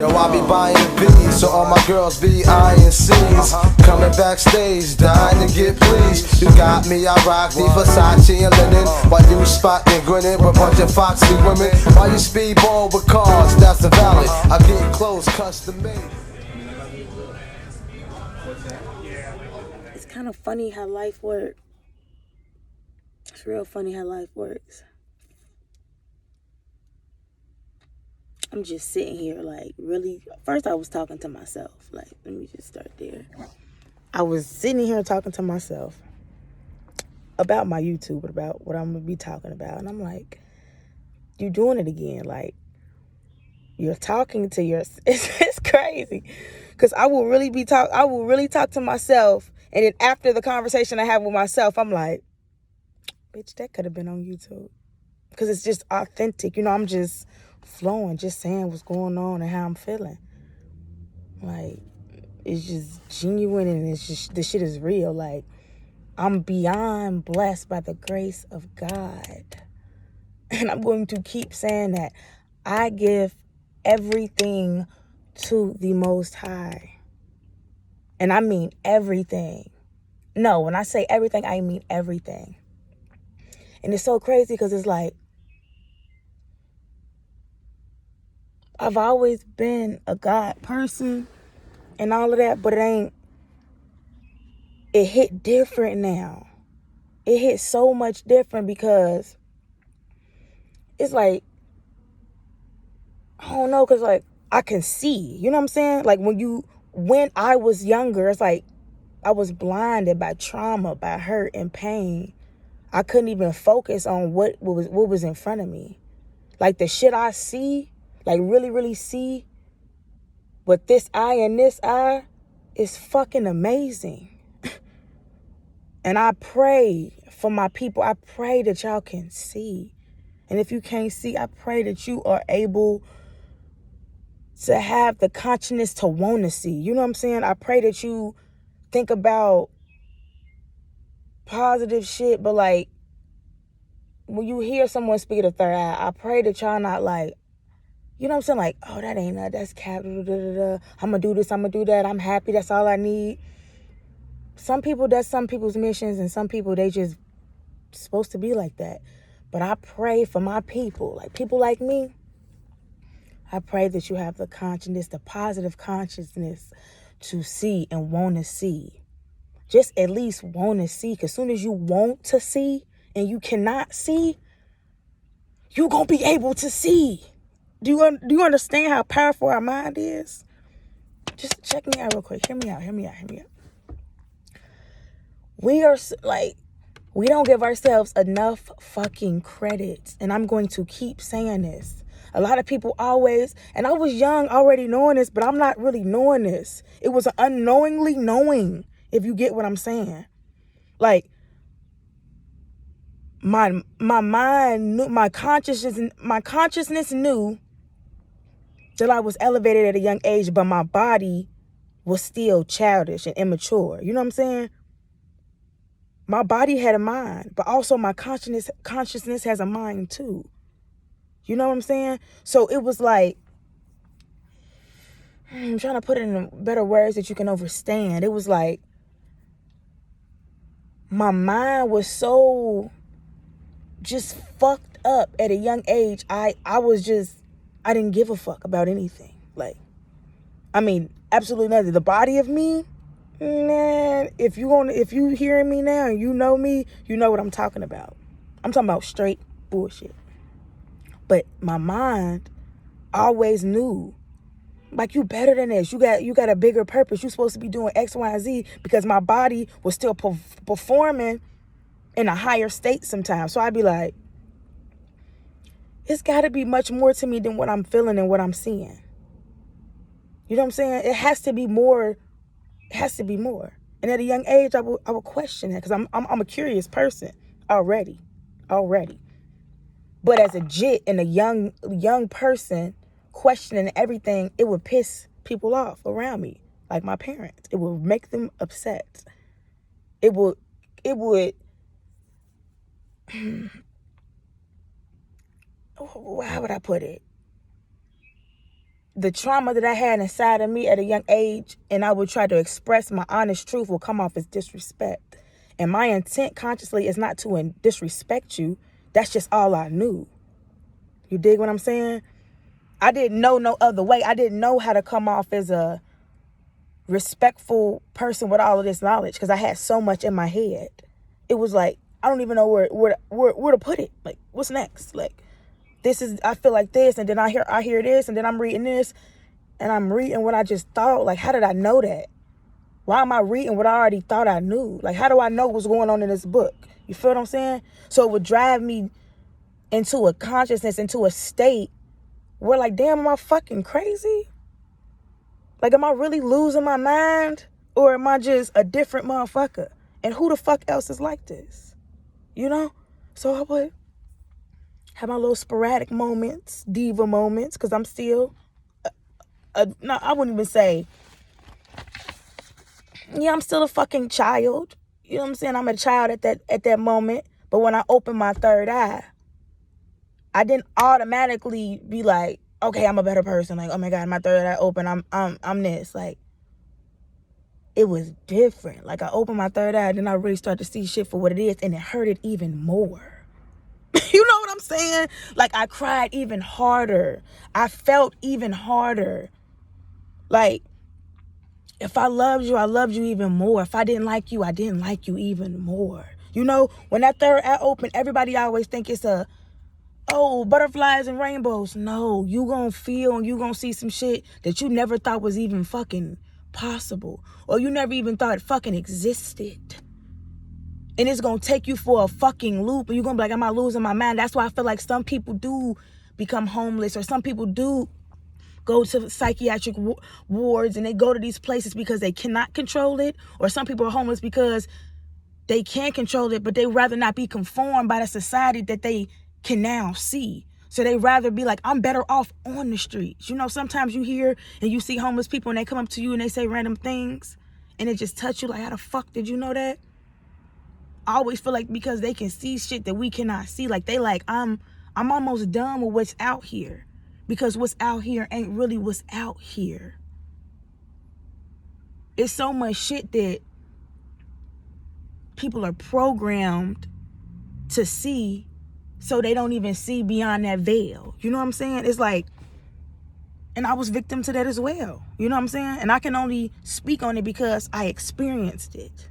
Yo, I be buying B's, so all my girls be eyeing C's. Coming backstage, dying to get pleased. You got me, I rock the Versace and linen. While you spotting, grinning with a bunch of foxy women. While you speedball with cars, that's the valley. I get clothes custom made. It's kind of funny how life works. It's real funny how life works. I'm just sitting here like really. First I was talking to myself. Like, let me just start there. I was sitting here talking to myself about my YouTube, about what I'm going to be talking about. And I'm like, you doing it again. Like, you're talking to your, it's crazy. Because I will really talk to myself. And then after the conversation I have with myself, I'm like, bitch, that could have been on YouTube. Because it's just authentic. You know, I'm just flowing, just saying what's going on and how I'm feeling. Like, it's just genuine and it's just, this shit is real. Like, I'm beyond blessed by the grace of God. And I'm going to keep saying that. I give everything to the Most High. And I mean everything. No, when I say everything, I mean everything. And it's so crazy because it's like, I've always been a God person and all of that, but it hit different now. It hit so much different because it's like, I don't know, because like, I can see, you know what I'm saying? Like when I was younger, it's like I was blinded by trauma, by hurt and pain. I couldn't even focus on what was in front of me. Like the shit I see, like really, really see with this eye and this eye is fucking amazing. And I pray for my people. I pray that y'all can see. And if you can't see, I pray that you are able to have the consciousness to want to see. You know what I'm saying? I pray that you think about positive shit, but like when you hear someone speak of the third eye, I pray that y'all not like, you know what I'm saying? Like, oh, that ain't that. That's capital. I'm going to do this. I'm going to do that. I'm happy. That's all I need. Some people, that's some people's missions, and some people, they just supposed to be like that. But I pray for my people, like people like me. I pray that you have the consciousness, the positive consciousness to see and want to see. Just at least want to see. Because as soon as you want to see and you cannot see, you're going to be able to see. Do you understand how powerful our mind is? Just check me out real quick. Hear me out. We are like, we don't give ourselves enough fucking credit. And I'm going to keep saying this. A lot of people always, and I was young already knowing this, but I'm not really knowing this. It was an unknowingly knowing, if you get what I'm saying. Like, my mind knew, my consciousness knew that I was elevated at a young age, but my body was still childish and immature. You know what I'm saying? My body had a mind, but also my consciousness has a mind too. You know what I'm saying? So it was like, I'm trying to put it in better words that you can understand. It was like, my mind was so just fucked up at a young age. I didn't give a fuck about anything. Like, I mean, absolutely nothing. The body of me, man, if you hearing me now and you know me, you know what I'm talking about. I'm talking about straight bullshit. But my mind always knew, like, you better than this. You got a bigger purpose. You're supposed to be doing X, Y, and Z, because my body was still performing in a higher state sometimes. So I'd be like, it's got to be much more to me than what I'm feeling and what I'm seeing. You know what I'm saying? It has to be more. It has to be more. And at a young age, I would question that, because I'm a curious person already. But as a jit and a young person questioning everything, it would piss people off around me, like my parents. It would make them upset. It would how would I put it? the trauma that I had inside of me at a young age, and I would try to express my honest truth, will come off as disrespect. And my intent consciously is not to disrespect you. That's just all I knew. You dig what I'm saying? I didn't know no other way. I didn't know how to come off as a respectful person with all of this knowledge, because I had so much in my head. It was like, I don't even know where to put it. Like, what's next? Like, this is, I feel like this, and then I hear this, and then I'm reading this, and I'm reading what I just thought. Like, how did I know that? Why am I reading what I already thought I knew? Like, how do I know what's going on in this book? You feel what I'm saying? So it would drive me into a consciousness, into a state where, like, damn, am I fucking crazy? Like, am I really losing my mind? Or am I just a different motherfucker? And who the fuck else is like this? You know? So I would have my little sporadic moments, diva moments, because I'm still, no, I wouldn't even say, yeah, I'm still a fucking child. You know what I'm saying? I'm a child at that moment. But when I opened my third eye, I didn't automatically be like, okay, I'm a better person. Like, oh my God, my third eye open. I'm this. Like, it was different. Like, I opened my third eye, then I really started to see shit for what it is, and it hurted even more. You know what I'm saying? Like, I cried even harder. I felt even harder. Like, if I loved you, I loved you even more. If I didn't like you, I didn't like you even more. You know, when that third eye open, everybody always think it's butterflies and rainbows. No, you gonna feel and you gonna see some shit that you never thought was even fucking possible. Or you never even thought it fucking existed. And it's gonna take you for a fucking loop. And you're gonna be like, am I losing my mind? That's why I feel like some people do become homeless, or some people do go to psychiatric wards, and they go to these places because they cannot control it. Or some people are homeless because they can control it, but they rather not be conformed by the society that they can now see. So they rather be like, I'm better off on the streets. You know, sometimes you hear and you see homeless people and they come up to you and they say random things and it just touch you like, how the fuck did you know that? I always feel like because they can see shit that we cannot see. Like, they like, I'm almost done with what's out here, because what's out here ain't really what's out here. It's so much shit that people are programmed to see, so they don't even see beyond that veil. You know what I'm saying? It's like, and I was victim to that as well. You know what I'm saying? And I can only speak on it because I experienced it.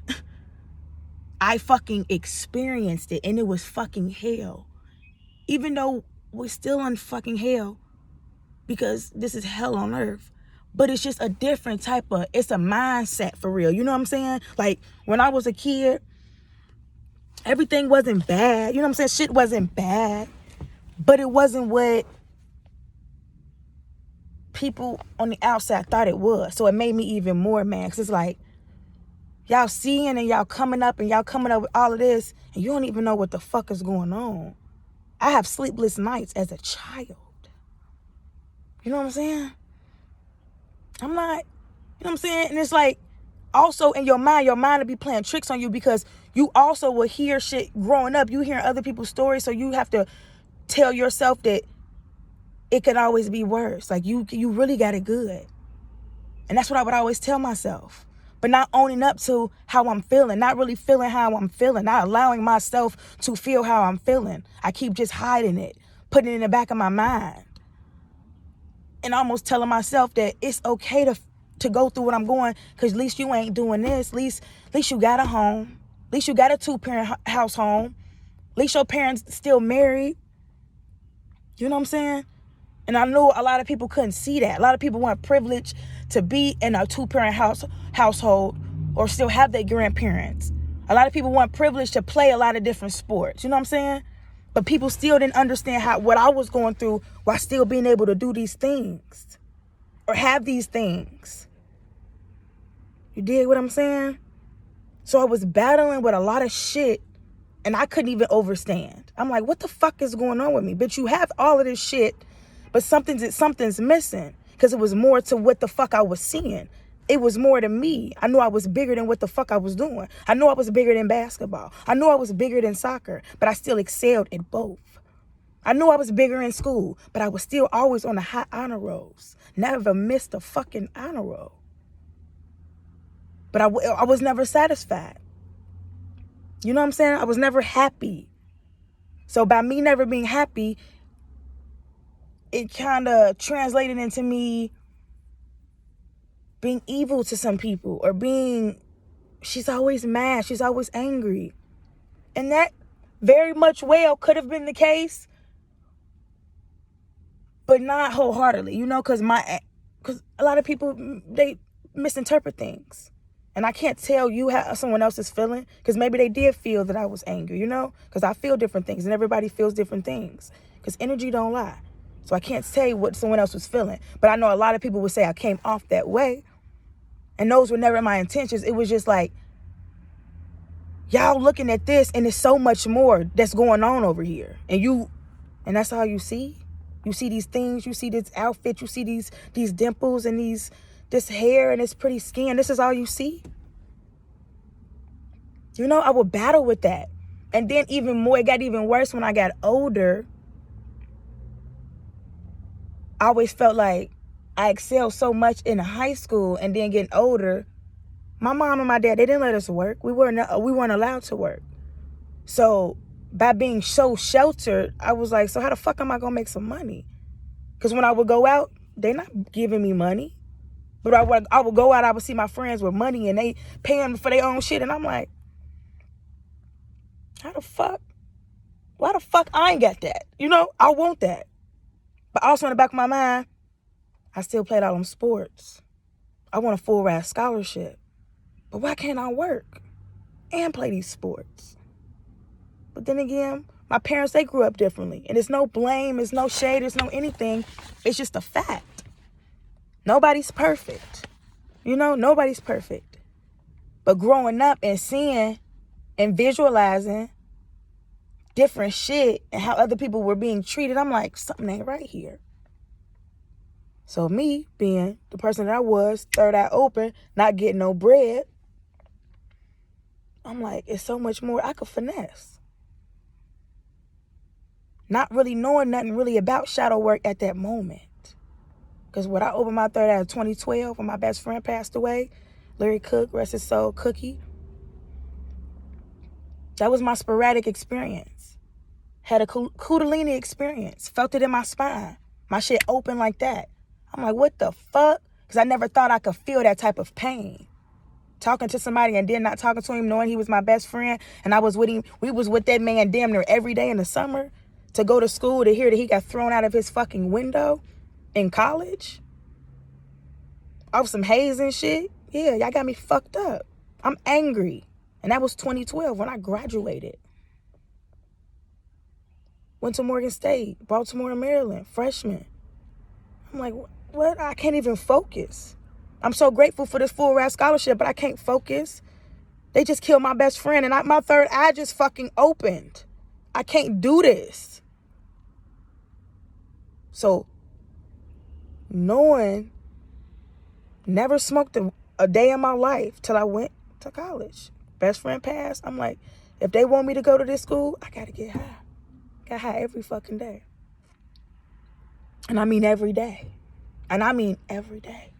I fucking experienced it, and it was fucking hell. Even though we're still in fucking hell, because this is hell on earth. But it's just a different type of, it's a mindset for real. You know what I'm saying? Like, when I was a kid, everything wasn't bad. You know what I'm saying? Shit wasn't bad. But it wasn't what people on the outside thought it was. So it made me even more mad. Because it's like, y'all seeing and y'all coming up with all of this, and you don't even know what the fuck is going on. I have sleepless nights as a child. You know what I'm saying? I'm not, you know what I'm saying? And it's like, also in your mind will be playing tricks on you, because you also will hear shit growing up. You hear other people's stories, so you have to tell yourself that it could always be worse. Like, you really got it good. And that's what I would always tell myself. But not owning up to how I'm feeling, not really feeling how I'm feeling, not allowing myself to feel how I'm feeling. I keep just hiding it, putting it in the back of my mind. And almost telling myself that it's okay to go through what I'm going, because at least you ain't doing this. At least you got a home. At least you got a 2-parent house home. At least your parents still married. You know what I'm saying? And I know a lot of people couldn't see that. A lot of people weren't privileged to be in a 2-parent household or still have their grandparents. A lot of people weren't privileged to play a lot of different sports. You know what I'm saying? But people still didn't understand what I was going through while still being able to do these things or have these things. You dig what I'm saying? So I was battling with a lot of shit, and I couldn't even understand. I'm like, what the fuck is going on with me? Bitch, you have all of this shit, but something's missing, because it was more to what the fuck I was seeing. It was more to me. I knew I was bigger than what the fuck I was doing. I knew I was bigger than basketball. I knew I was bigger than soccer, but I still excelled at both. I knew I was bigger in school, but I was still always on the high honor rolls. Never missed a fucking honor roll. But I was never satisfied. You know what I'm saying? I was never happy. So by me never being happy, it kind of translated into me being evil to some people, or being, she's always mad, she's always angry. And that very much well could have been the case, but not wholeheartedly, you know, because a lot of people, they misinterpret things. And I can't tell you how someone else is feeling, because maybe they did feel that I was angry, you know, because I feel different things and everybody feels different things, because energy don't lie. So I can't say what someone else was feeling, but I know a lot of people would say I came off that way, and those were never my intentions. It was just like, y'all looking at this and there's so much more that's going on over here. And that's all you see? You see these things, you see this outfit, you see these dimples and this hair and this pretty skin. This is all you see? You know, I would battle with that. And then even more, it got even worse when I got older. I always felt like I excelled so much in high school, and then getting older, my mom and my dad, they didn't let us work. We weren't allowed to work. So by being so sheltered, I was like, so how the fuck am I going to make some money? Because when I would go out, they're not giving me money. But I would go out, I would see my friends with money and they paying for their own shit. And I'm like, how the fuck? Why the fuck I ain't got that? You know, I want that. But also in the back of my mind, I still played all them sports. I want a full ride scholarship. But why can't I work and play these sports? But then again, my parents, they grew up differently. And it's no blame, it's no shade, it's no anything. It's just a fact. Nobody's perfect. You know, nobody's perfect. But growing up and seeing and visualizing different shit and how other people were being treated, I'm like, something ain't right here. So me being the person that I was, third eye open, not getting no bread, I'm like, it's so much more I could finesse. Not really knowing nothing really about shadow work at that moment. Because when I opened my third eye in 2012, when my best friend passed away, Larry Cook, rest his soul, Cookie, that was my sporadic experience. Had a Kundalini experience. Felt it in my spine. My shit open like that. I'm like, what the fuck? Because I never thought I could feel that type of pain. Talking to somebody and then not talking to him, knowing he was my best friend, and I was with him. We was with that man damn near every day in the summer, to go to school, to hear that he got thrown out of his fucking window in college off some haze and shit. Yeah, y'all got me fucked up. I'm angry. And that was 2012 when I graduated. Went to Morgan State, Baltimore and Maryland, freshman. I'm like, what? I can't even focus. I'm so grateful for this full ride scholarship, but I can't focus. They just killed my best friend, and my third eye just fucking opened. I can't do this. So, knowing, never smoked a day in my life till I went to college. Best friend passed. I'm like, if they want me to go to this school, I gotta get high. Got high every fucking day. And I mean every day. And I mean every day.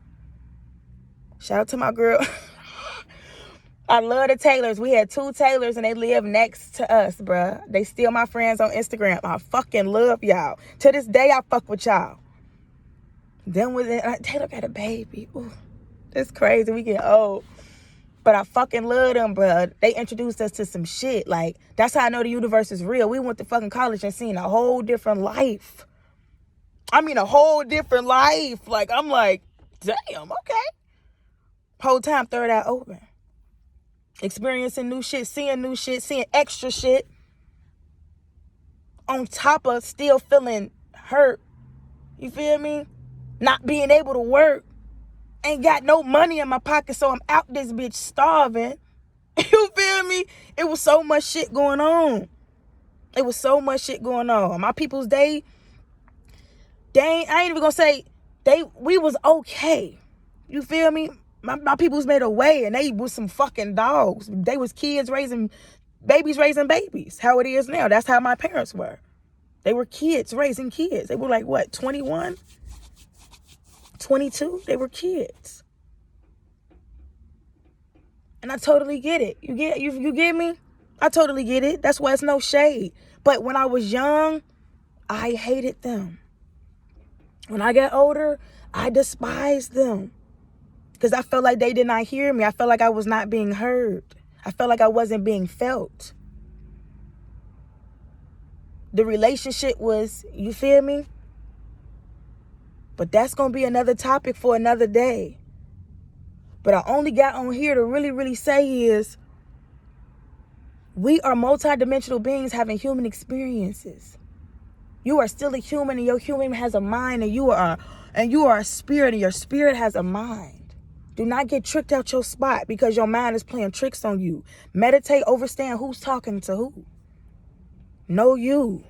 Shout out to my girl. I love the Taylors. We had 2 Taylors and they live next to us, bruh. They still my friends on Instagram. I fucking love y'all. To this day, I fuck with y'all. Then with it, Taylor got a baby. Ooh, it's crazy. We get old. But I fucking love them, bruh. They introduced us to some shit. Like, that's how I know the universe is real. We went to fucking college and seen a whole different life. I mean, a whole different life. Like, I'm like, damn, okay. Whole time, third eye open. Experiencing new shit, seeing extra shit. On top of still feeling hurt. You feel me? Not being able to work. Ain't got no money in my pocket, so I'm out this bitch starving. You feel me? It was so much shit going on. My people's I ain't even gonna say we was okay. You feel me? My people's made a way, and they was some fucking dogs. They was kids raising babies. How it is now. That's how my parents were. They were kids raising kids. They were like, what, 21? 22? They were kids. And I totally get it. You get me? I totally get it. That's why it's no shade. But when I was young, I hated them. When I got older, I despised them. Because I felt like they did not hear me. I felt like I was not being heard. I felt like I wasn't being felt. The relationship was, you feel me? But that's going to be another topic for another day. But I only got on here to really, really say is, we are multidimensional beings having human experiences. You are still a human, and your human has a mind, and you are a spirit, and your spirit has a mind. Do not get tricked out your spot because your mind is playing tricks on you. Meditate, understand who's talking to who. Know you.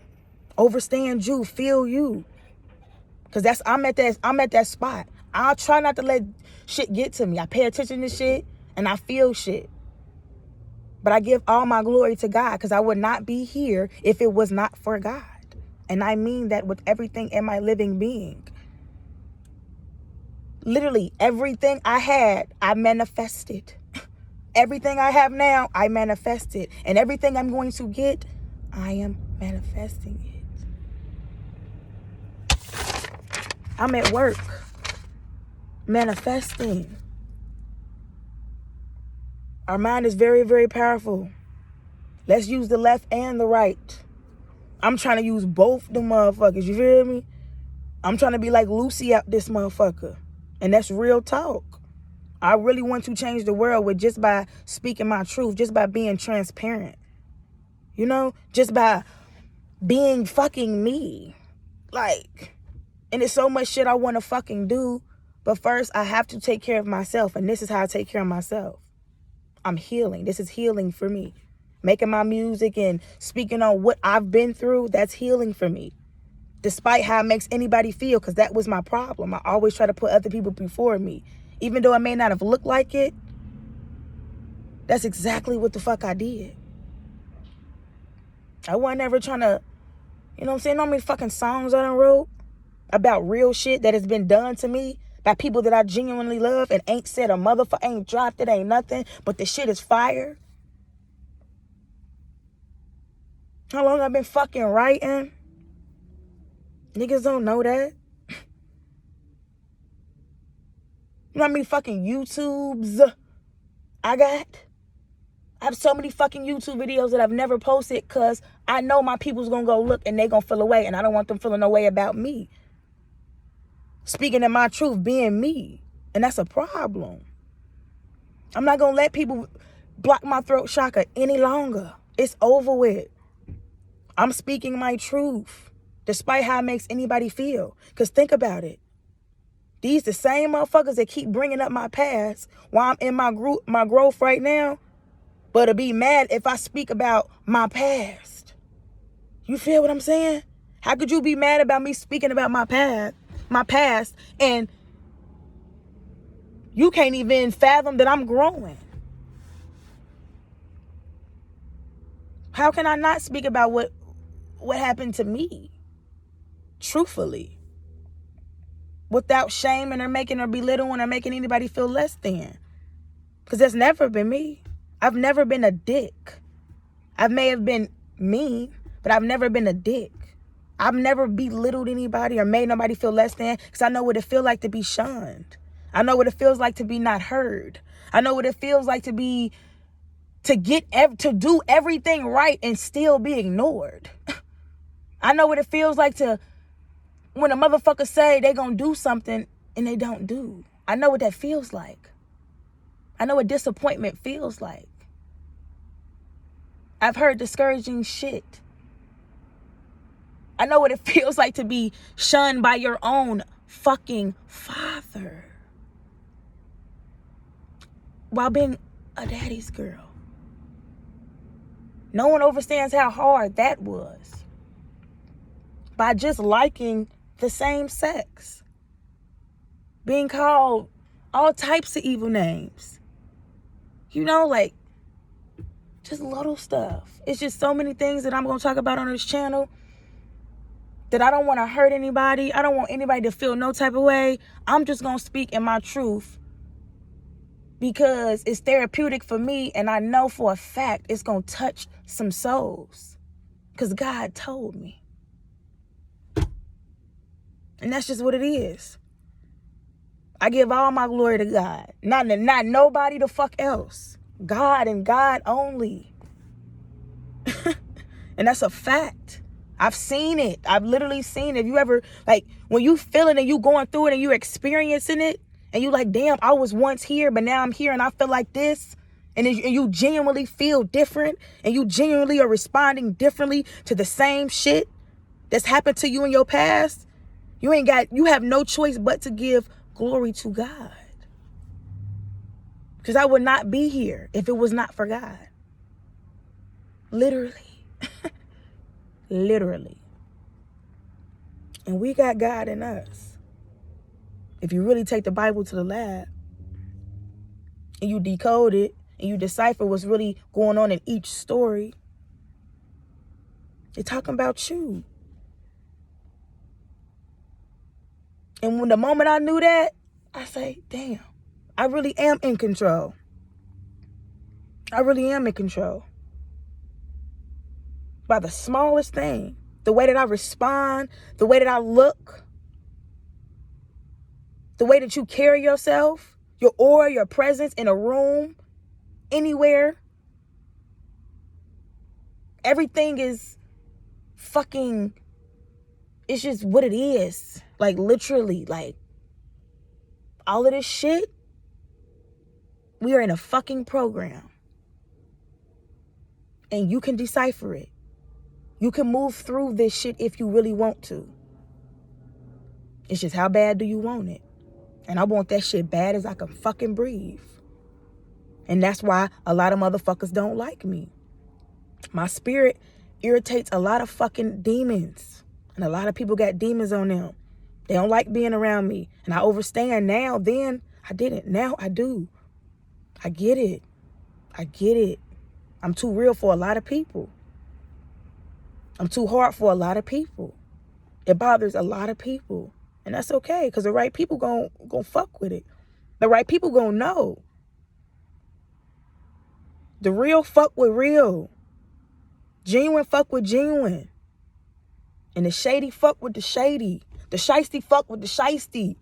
Understand you. Feel you. Because I'm at that spot. I'll try not to let shit get to me. I pay attention to shit and I feel shit. But I give all my glory to God because I would not be here if it was not for God. And I mean that with everything in my living being. Literally everything I had, I manifested. Everything I have now, I manifested. And everything I'm going to get, I am manifesting it. I'm at work, manifesting. Our mind is very, very powerful. Let's use the left and the right. I'm trying to use both the motherfuckers, you feel me? I'm trying to be like Lucy out this motherfucker. And that's real talk. I really want to change the world with just by speaking my truth, just by being transparent. You know, just by being fucking me. Like, and there's so much shit I want to fucking do. But first, I have to take care of myself. And this is how I take care of myself. I'm healing. This is healing for me. Making my music and speaking on what I've been through, that's healing for me. Despite how it makes anybody feel, because that was my problem. I always try to put other people before me. Even though it may not have looked like it, that's exactly what the fuck I did. I wasn't ever trying to, you know what I'm saying? How many fucking songs I done wrote about real shit that has been done to me by people that I genuinely love and ain't said a motherfucker, ain't dropped it, ain't nothing, but the shit is fire. How long I've been fucking writing? Niggas don't know that. You know how many fucking YouTubes I got? I have so many fucking YouTube videos that I've never posted because I know my people's gonna go look and they gonna feel away, and I don't want them feeling no way about me. Speaking in my truth, being me. And that's a problem. I'm not gonna let people block my throat chakra any longer. It's over with. I'm speaking my truth, despite how it makes anybody feel. Because think about it. These the same motherfuckers that keep bringing up my past while I'm in my growth right now, but to be mad if I speak about my past. You feel what I'm saying? How could you be mad about me speaking about my past, and you can't even fathom that I'm growing? How can I not speak about what happened to me? Truthfully. Without shaming or making or belittling or making anybody feel less than. Because that's never been me. I've never been a dick. I may have been mean, but I've never been a dick. I've never belittled anybody or made nobody feel less than, because I know what it feels like to be shunned. I know what it feels like to be not heard. I know what it feels like to do everything right and still be ignored. I know what it feels like to, when a motherfucker say they gonna do something and they don't do. I know what that feels like. I know what disappointment feels like. I've heard discouraging shit. I know what it feels like to be shunned by your own fucking father while being a daddy's girl. No one understands how hard that was. By just liking the same sex. Being called all types of evil names. You know, like, just little stuff. It's just so many things that I'm going to talk about on this channel. that I don't want to hurt anybody. I don't want anybody to feel no type of way. I'm just going to speak in my truth because it's therapeutic for me, and I know for a fact it's going to touch some souls because God told me. And that's just what it is. I give all my glory to God. Not nobody the fuck else. God and God only. And that's a fact. I've seen it. I've literally seen it. If you ever, like, when you feeling and you going through it and you experiencing it, and you like, damn, I was once here, but now I'm here and I feel like this. And you genuinely feel different, and you genuinely are responding differently to the same shit that's happened to you in your past. You have no choice but to give glory to God. Because I would not be here if it was not for God. Literally. Literally. And we got God in us. If you really take the Bible to the lab and you decode it and you decipher what's really going on in each story, they're talking about you. And when the moment I knew that, I say, damn, I really am in control. I really am in control. By the smallest thing, the way that I respond, the way that I look, the way that you carry yourself, your aura, your presence in a room, anywhere. Everything is fucking, it's just what it is. Like, literally, like, all of this shit, we are in a fucking program. And you can decipher it. You can move through this shit if you really want to. It's just how bad do you want it? And I want that shit bad as I can fucking breathe. And that's why a lot of motherfuckers don't like me. My spirit irritates a lot of fucking demons. And a lot of people got demons on them. They don't like being around me. And I understand now. Then I didn't. Now I do. I get it. I get it. I'm too real for a lot of people. I'm too hard for a lot of people. It bothers a lot of people. And that's okay, because the right people gon' fuck with it. The right people gon' know. The real fuck with real. Genuine fuck with genuine. And the shady fuck with the shady. The shiesty fuck with the shiesty.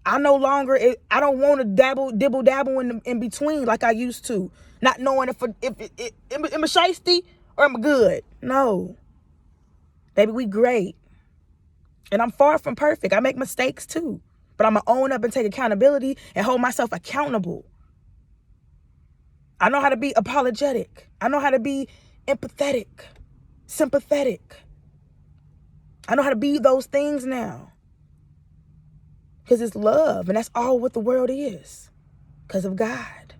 I no longer, I don't want to dibble dabble in between like I used to. Not knowing if I'm a shiesty or I'm good. No. Baby, we great. And I'm far from perfect. I make mistakes too. But I'm going to own up and take accountability and hold myself accountable. I know how to be apologetic. I know how to be empathetic, sympathetic. I know how to be those things now. Because it's love. And that's all what the world is. Because of God.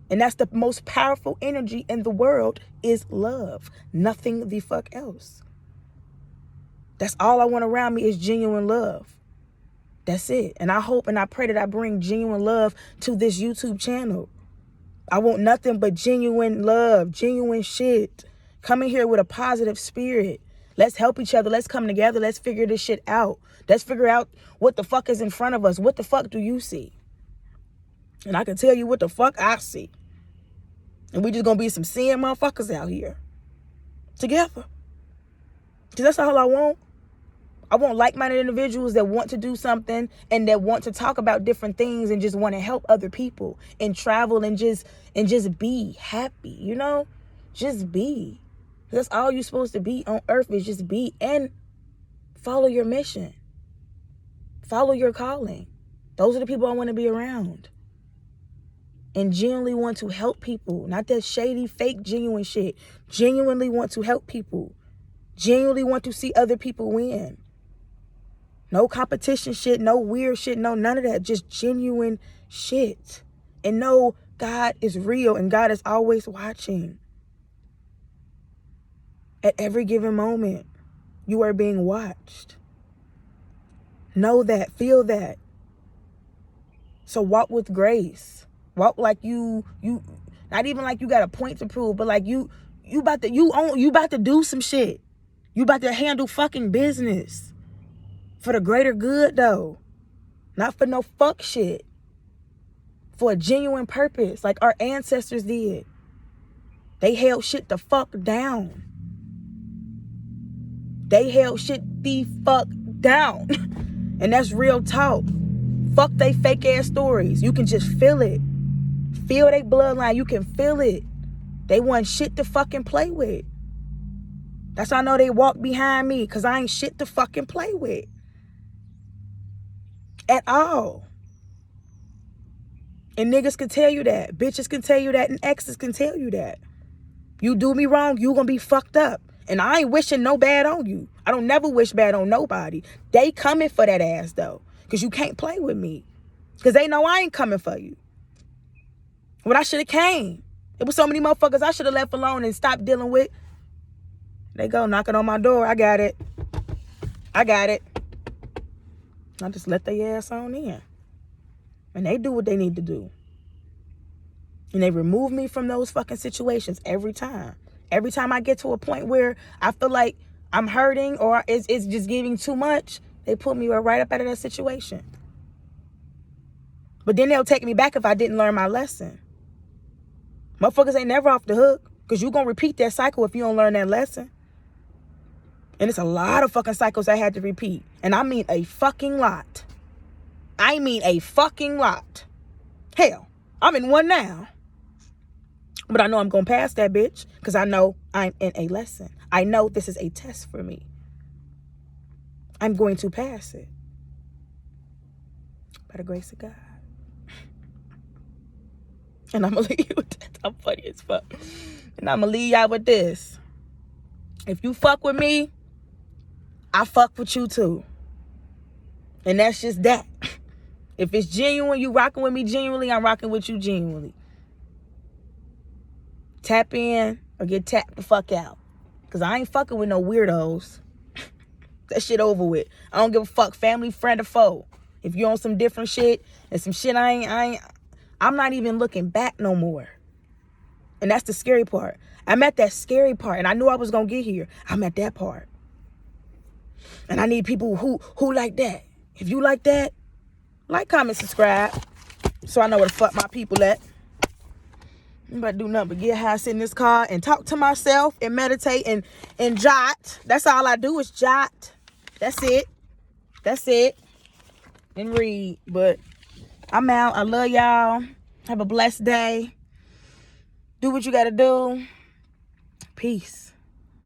And that's the most powerful energy in the world is love. Nothing the fuck else. That's all I want around me is genuine love. That's it. And I hope and I pray that I bring genuine love to this YouTube channel. I want nothing but genuine love, genuine shit. Coming here with a positive spirit. Let's help each other. Let's come together. Let's figure this shit out. Let's figure out what the fuck is in front of us. What the fuck do you see? And I can tell you what the fuck I see. And we just gonna be some seeing motherfuckers out here. Together. Because that's all I want. I want like-minded individuals that want to do something and that want to talk about different things and just want to help other people and travel and just be happy, you know? Just be. That's all you're supposed to be on earth is just be and follow your mission. Follow your calling. Those are the people I want to be around. And genuinely want to help people. Not that shady, fake, genuine shit. Genuinely want to help people. Genuinely want to see other people win. No competition shit, no weird shit, no none of that. Just genuine shit. And know God is real and God is always watching. At every given moment, you are being watched. Know that, feel that. So walk with grace. Walk like you not even like you got a point to prove, but like you about to do some shit. You about to handle fucking business. For the greater good, though. Not for no fuck shit. For a genuine purpose, like our ancestors did. They held shit the fuck down. They held shit the fuck down. And that's real talk. Fuck they fake ass stories. You can just feel it. Feel they bloodline. You can feel it. They want shit to fucking play with. That's how I know they walk behind me, because I ain't shit to fucking play with. At all. And niggas can tell you that. Bitches can tell you that. And exes can tell you that. You do me wrong, you gonna be fucked up. And I ain't wishing no bad on you. I don't never wish bad on nobody. They coming for that ass, though. Because you can't play with me. Because they know I ain't coming for you. When I should have came. There was so many motherfuckers I should have left alone and stopped dealing with. They go knocking on my door. I got it. I just let their ass on in. And they do what they need to do. And they remove me from those fucking situations every time. Every time I get to a point where I feel like I'm hurting or it's just giving too much, they pull me right up out of that situation. But then they'll take me back if I didn't learn my lesson. Motherfuckers ain't never off the hook, because you going to repeat that cycle if you don't learn that lesson. And it's a lot of fucking cycles I had to repeat. And I mean a fucking lot. I mean a fucking lot. Hell, I'm in one now. But I know I'm going to pass that bitch, because I know I'm in a lesson. I know this is a test for me. I'm going to pass it. By the grace of God. And I'm going to leave you with that. I'm funny as fuck. And I'm going to leave y'all with this. If you fuck with me, I fuck with you too. And that's just that. If it's genuine, you rocking with me genuinely, I'm rocking with you genuinely. Tap in or get tapped the fuck out. Because I ain't fucking with no weirdos. That shit over with. I don't give a fuck, family, friend, or foe. If you on some different shit and some shit I'm not even looking back no more. And that's the scary part. I'm at that scary part, and I knew I was going to get here. I'm at that part. And I need people who like that. If you like that, like, comment, subscribe, so I know where the fuck my people at. I'm about to do nothing but get high, sit in this car, and talk to myself, and meditate, and jot. That's all I do is jot. That's it. And read. But I'm out. I love y'all. Have a blessed day. Do what you gotta do. Peace.